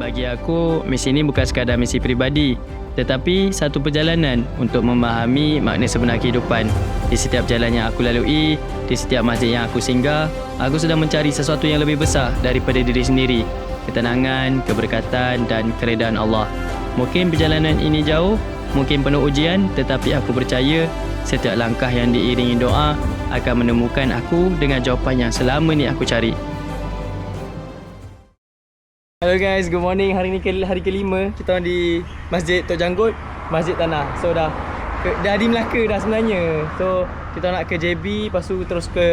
Bagi aku, misi ini bukan sekadar misi peribadi, tetapi satu perjalanan untuk memahami makna sebenar kehidupan. Di setiap jalan yang aku lalui, di setiap masjid yang aku singgah, aku sedang mencari sesuatu yang lebih besar daripada diri sendiri. Ketenangan, keberkatan dan keredaan Allah. Mungkin perjalanan ini jauh, mungkin penuh ujian, tetapi aku percaya setiap langkah yang diiringi doa akan menemukan aku dengan jawapan yang selama ni aku cari. Hello guys, good morning. Hari ni hari kelima kita orang di Masjid Tok Janggut, Masjid Tanah. So dah di Melaka dah sebenarnya. So kita nak ke JB, lepas tu terus ke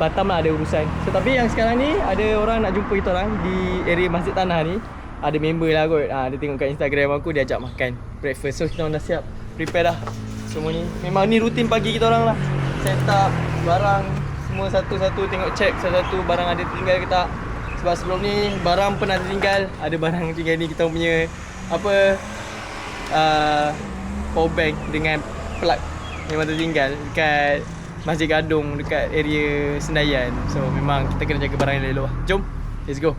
Batam lah, ada urusan. So tapi yang sekarang ni ada orang nak jumpa kita orang di area Masjid Tanah ni. Ada member lah kot. Dia tengok kat Instagram aku, dia ajak makan breakfast. So kita orang dah siap, prepare dah semua ni. Memang ni rutin pagi kita orang lah. Set up barang semua satu-satu, tengok check satu-satu barang ada tinggal ke tak. Sebab sebelum ni barang pernah tertinggal. Ada barang tinggal ni, kita punya power bank dengan plug memang tertinggal dekat Masjid Gadung, dekat area Senayan. So memang kita kena jaga barang yang elok. Jom, let's go.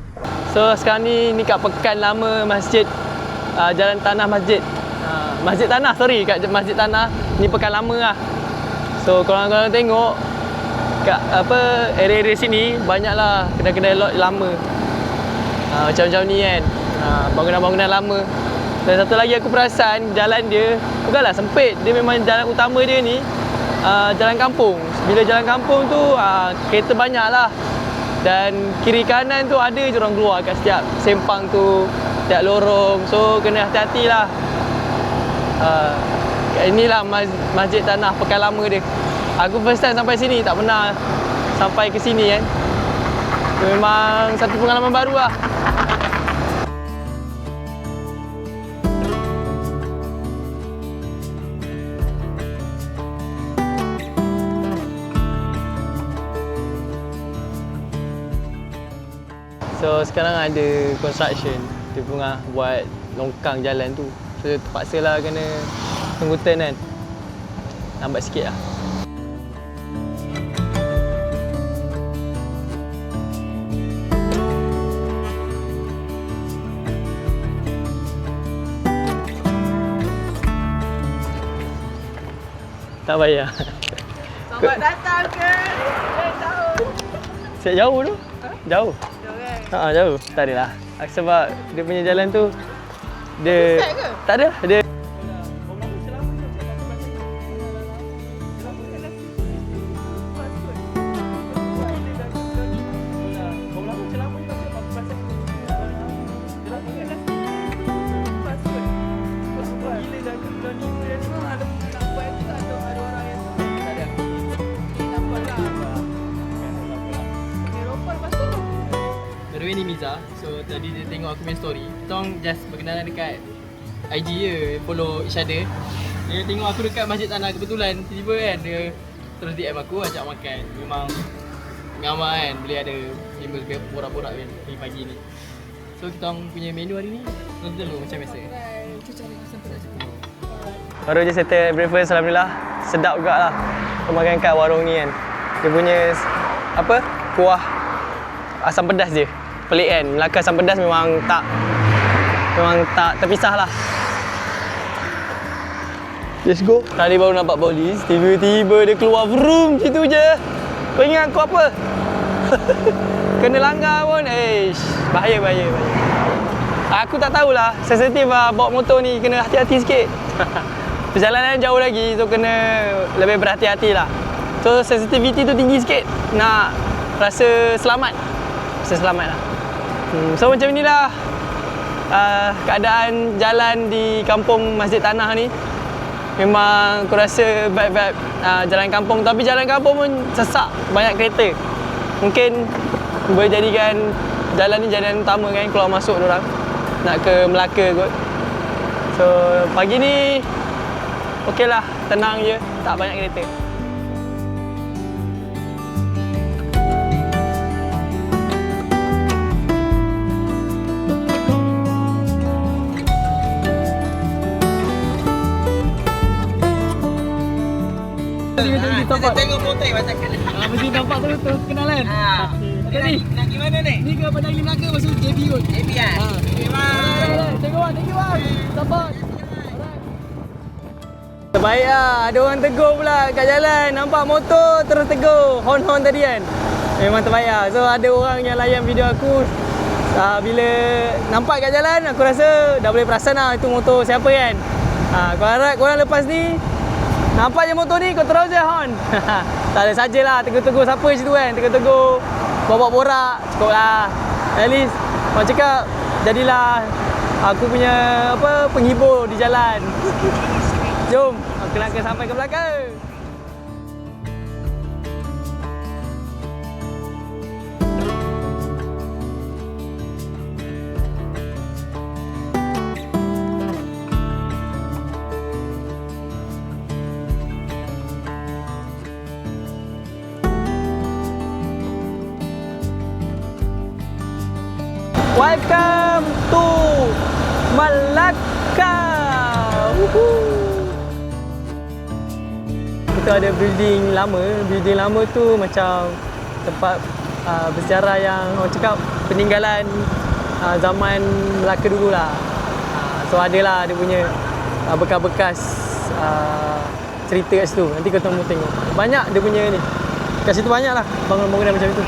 So sekarang ni kat Pekan Lama Masjid Jalan Tanah Masjid Masjid Tanah, kat Masjid Tanah. Ni Pekan Lama lah. So korang-korang tengok kat area-area sini banyaklah kedai-kedai lot lama. Macam-macam ni kan. Bangunan-bangunan lama. Dan satu lagi aku perasan jalan dia bukanlah sempit. Dia memang jalan utama dia ni jalan kampung. Bila jalan kampung tu kereta banyak lah. Dan kiri kanan tu ada je orang keluar kat setiap sempang tu, setiap lorong. So kena hati-hati lah. Inilah Masjid Tanah Pekan Lama dia. Aku first time sampai sini, tak pernah sampai ke sini kan. Memang satu pengalaman baru lah. So sekarang ada construction. Dia tengah buat longkang jalan tu. So terpaksa lah kena tunggu turn kan. Lambat sikit lah. Tak payah. Selamat datang ke tahun. Siap jauh tu? Jauh? Jauh kan? Jauh. Tak adalah. Sebab dia punya jalan tu dia Set ke? Tak ada. Dia ni Miza. So tadi dia tengok aku punya story. Kita orang just berkenalan dekat IG je, follow each other. Dia tengok aku dekat Masjid Tanah kebetulan, tiba-tiba kan dia terus DM aku ajak makan. Memang ngamak kan, boleh ada timbul borak-borak kan pagi-pagi ni. So kita orang punya menu hari ni dulu macam biasa. Kita cari asam pedas. Baru je settle breakfast, alhamdulillah. Sedap jugalah. Aku makan kat warung ni kan. Dia punya kuah asam pedas je. Pelik kan. Melaka asam pedas memang tak terpisah lah. Let's go. Tadi baru nampak polis, tiba-tiba dia keluar vroom situ je. Kau ingat aku apa? Kena langgar pun. Bahaya. Aku tak tahulah. Sensitif lah bawa motor ni, kena hati-hati sikit. Perjalanan jauh lagi, so kena lebih berhati-hati lah. So sensitivity tu tinggi sikit. Nak rasa selamat. Lah. So macam inilah keadaan jalan di kampung Masjid Tanah ni. Memang aku rasa vibe-vibe jalan kampung. Tapi jalan kampung pun sesak, banyak kereta. Mungkin boleh jadikan jalan ni jalan utama kan, keluar masuk diorang nak ke Melaka kot. So pagi ni okey lah, tenang je, tak banyak kereta. Kita tengok potek macam mana. Mesti nampak tu kenalan. Nak pergi mana ni? Ni ke Padang Melaka masuk JB kot. JB kan? Memang Thank you bang. Support. Terbaik lah. Ada orang tegur pula kat jalan. Nampak motor terus tegur. Horn-horn tadi kan. Memang terbaik lah. So ada orang yang layan video aku. Bila nampak kat jalan, aku rasa dah boleh perasan lah itu motor siapa kan. Aku harap korang lepas ni nampak je motor ni, kau terus je horn. Tak ada sajalah tegur-tegur siapa situ kan. Tegur-tegur, borak-borak, cukup lah. At least, orang cakap, jadilah aku punya penghibur di jalan. Jom, aku nak sampai ke belakang. Welcome to Malacca. Kita ada building lama tu macam tempat bersejarah yang orang cakap peninggalan zaman Melaka dulu lah. So adalah dia punya bekas-bekas cerita kat situ. Nanti kau tengok. Banyak dia punya ni. Kat situ banyak lah bangunan-bangunan macam itu.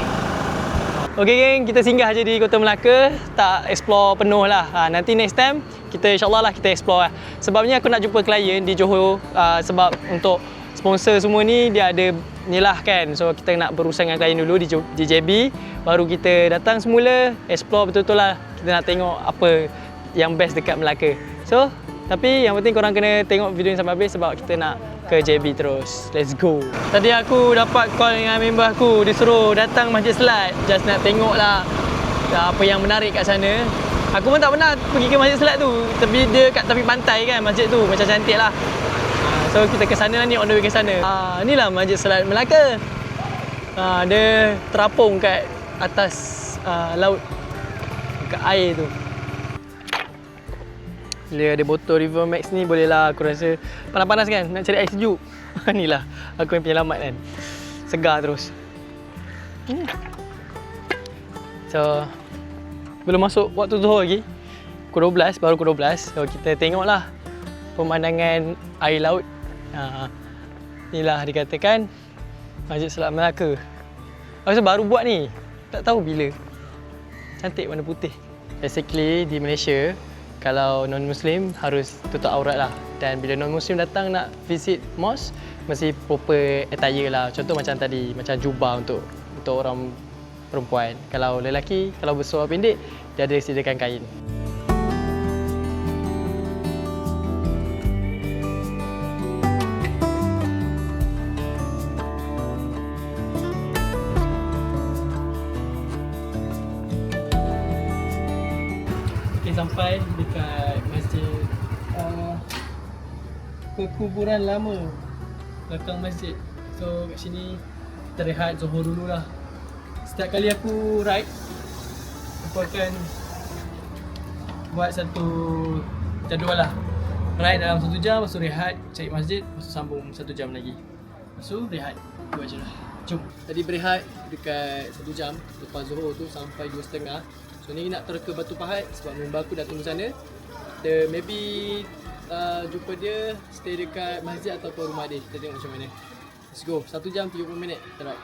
Okey geng, kita singgah je di Kota Melaka. Tak explore penuh lah. Nanti next time kita insyaAllah lah kita explore lah. Sebabnya aku nak jumpa klien di Johor. Sebab untuk sponsor semua ni dia ada ni lah kan. So kita nak berurusan dengan klien dulu di JB. Baru kita datang semula, explore betul-betul lah. Kita nak tengok apa yang best dekat Melaka. So tapi yang penting korang kena tengok video ni sampai habis sebab kita nak ke JB terus. Let's go. Tadi aku dapat call dengan member aku. Dia suruh datang Masjid Selat. Just nak tengok lah apa yang menarik kat sana. Aku pun tak pernah pergi ke Masjid Selat tu. Tapi dia kat tepi pantai kan masjid tu. Macam cantik lah. So kita ke sana ni, on the way ke sana. Inilah Masjid Selat Melaka. Dia terapung kat atas laut. Kat air tu. Bila ada botol River Max ni bolehlah aku rasa panas-panas kan nak cari air sejuk. Inilah aku yang penyelamat kan. Segar terus. So belum masuk waktu zuhur lagi. Pukul 12, baru pukul 12. So kita tengoklah pemandangan air laut. Inilah dikatakan Masjid Selat Melaka. Aku rasa baru buat ni. Tak tahu bila. Cantik warna putih. Basically di Malaysia kalau non-Muslim harus tutup aurat lah. Dan bila non-Muslim datang nak visit mosque, mesti proper attire lah. Contoh macam tadi, macam jubah untuk orang perempuan. Kalau lelaki, kalau berseluar pendek, dia ada sediakan kain. Sampai dekat masjid perkuburan lama belakang masjid. So kat sini kita rehat zuhur dulu lah. Setiap kali aku ride, aku akan buat satu jadual lah. Ride dalam 1 jam, lepas tu rehat, cari masjid, lepas tu sambung 1 jam lagi. Lepas tu rehat, tu je lah. Jom. Tadi berehat dekat 1 jam lepas zuhur tu sampai 2.30. So ni nak terke Batu Pahat sebab member aku dah tunggu sana. Maybe jumpa dia stay dekat masjid ataupun rumah dia. Kita tengok macam mana. Let's go. 1 jam 30 minit. Kita ride.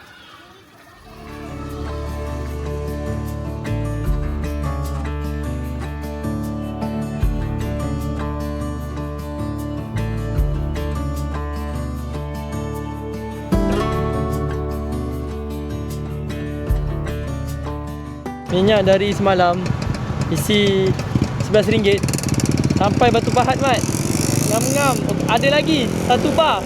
Minyak dari semalam isi RM11 sampai Batu Pahat mat. Ngam-ngam. Ada lagi 1 bar.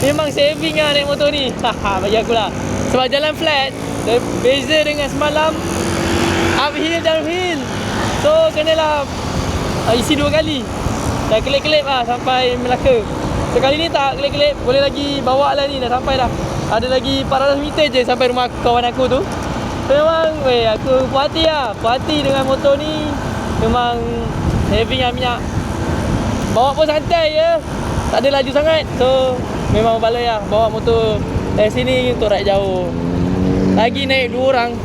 Memang saving lah naik motor ni. Bagi aku lah. Sebab jalan flat, beza dengan semalam uphill downhill. So kenalah isi 2 kali. Dah kelip-kelip lah sampai Melaka. So kali ni tak kelip-kelip, boleh lagi bawa lah ni, dah sampai dah. Ada lagi 400 meter je sampai rumah kawan aku tu. Memang aku puas hati lah. Puas hati dengan motor ni. Memang saving lah minyak. Bawa pun santai je. Tak ada laju sangat. So memang balai lah bawa motor dari sini untuk ride jauh. Lagi naik 2 orang.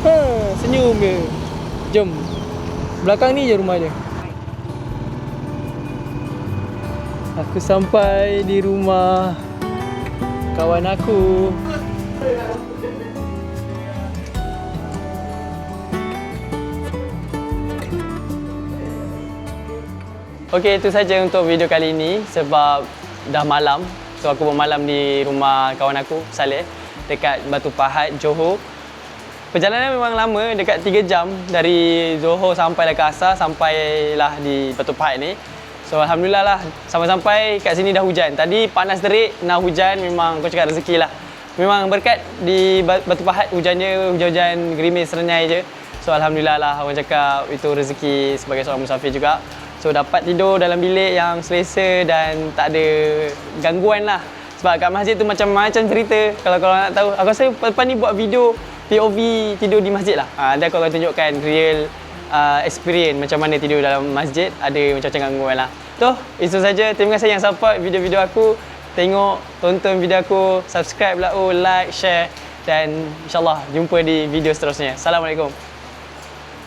Senyum je. Jom. Belakang ni je rumah dia. Aku sampai di rumah kawan aku. Okey, itu saja untuk video kali ini sebab dah malam. So aku bermalam di rumah kawan aku, Saleh, dekat Batu Pahat, Johor. Perjalanan memang lama, dekat 3 jam dari Johor sampailah ke Asar, sampailah di Batu Pahat ni. So alhamdulillah lah, sampai-sampai kat sini dah hujan. Tadi panas terik, nak hujan, memang kau cakap rezeki lah. Memang berkat di Batu Pahat hujannya, hujan-hujan gerimis serenai je. So alhamdulillah lah, orang cakap itu rezeki sebagai seorang musafir juga. So dapat tidur dalam bilik yang selesa dan tak ada gangguan lah. Sebab kat masjid tu macam-macam cerita. Kalau korang nak tahu, aku rasa lepas ni buat video POV tidur di masjid lah. Nanti aku akan tunjukkan real experience macam mana tidur dalam masjid. Ada macam-macam gangguan lah. Itu saja. Terima kasih yang support video-video aku. Tengok, tonton video aku, subscribe lah, like, share. Dan insyaAllah jumpa di video seterusnya. Assalamualaikum.